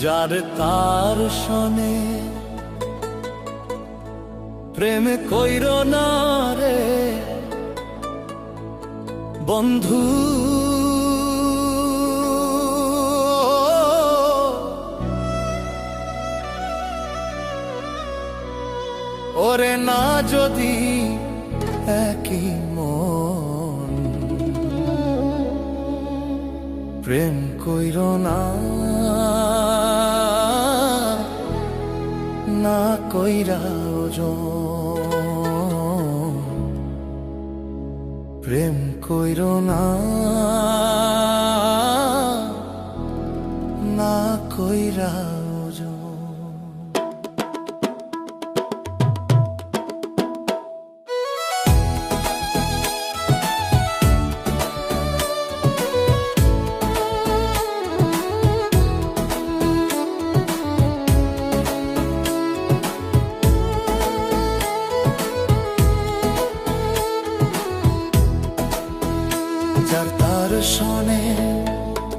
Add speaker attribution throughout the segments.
Speaker 1: যার তার শোনে প্রেম কইর না রে বন্ধু। ওরে না যদি একই মন প্রেম কইর না, না কইরা ওজন প্রেম কইর না, না কইরা ওজন। যার তার শোনে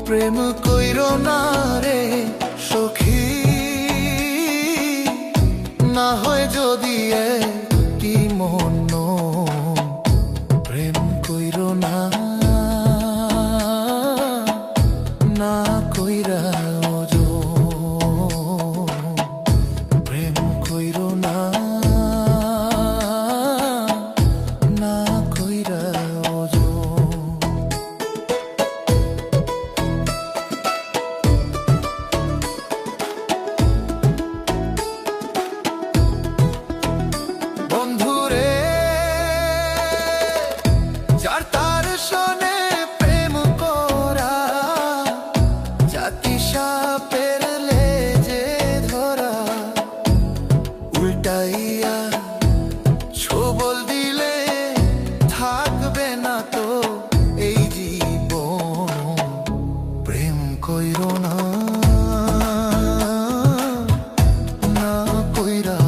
Speaker 1: প্রেম কইর না রে সখী, না হয় যদি একটি মন প্রেম কইর না, না কইরা ওজন প্রেম কইর না, না কইরা ওজন। বন্ধুরে যার তার শোনে প্রেম করা, জাতি সাপের লেজে ধরা, উল্টাইয়া ছোবল দিলে থাকবে না তো এই জীবন প্রেম কইর না, না কইরা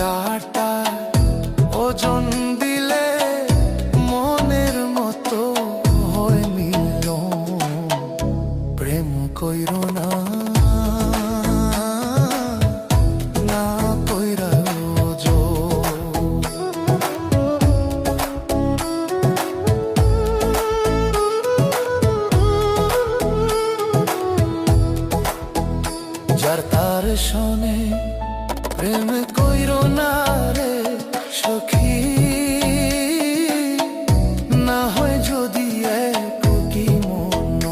Speaker 1: কাটা ওজন দিলে মনের মতো হয় মিল প্রেম কইর না, না কইরা ওজন। যার তার শোনে প্রেম কইর না রে সখী, না হয় যদি একই মন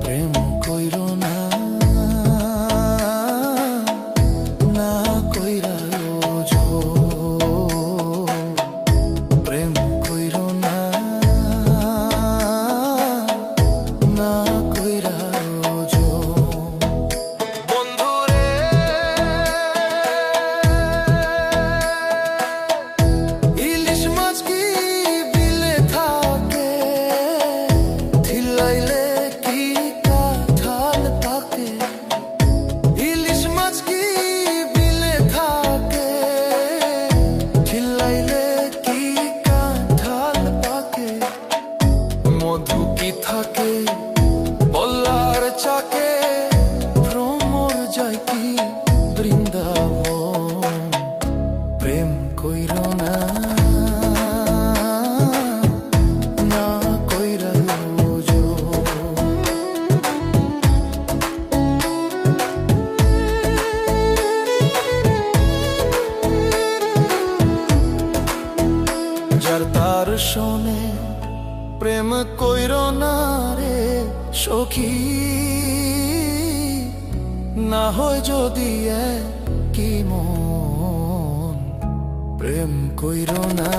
Speaker 1: প্রেম কইর না, না কইরা ওজন প্রেম কইর না, না কইরা ওজন। মধু কি থাকে বল্লার চাকে, ভ্রমর যায় কি বৃন্দাবন প্রেম কইর না, না কইরা ওজন। যার তার শোনে প্রেম কইর না রে সখী, না হয় যদি একই মন প্রেম কইর না।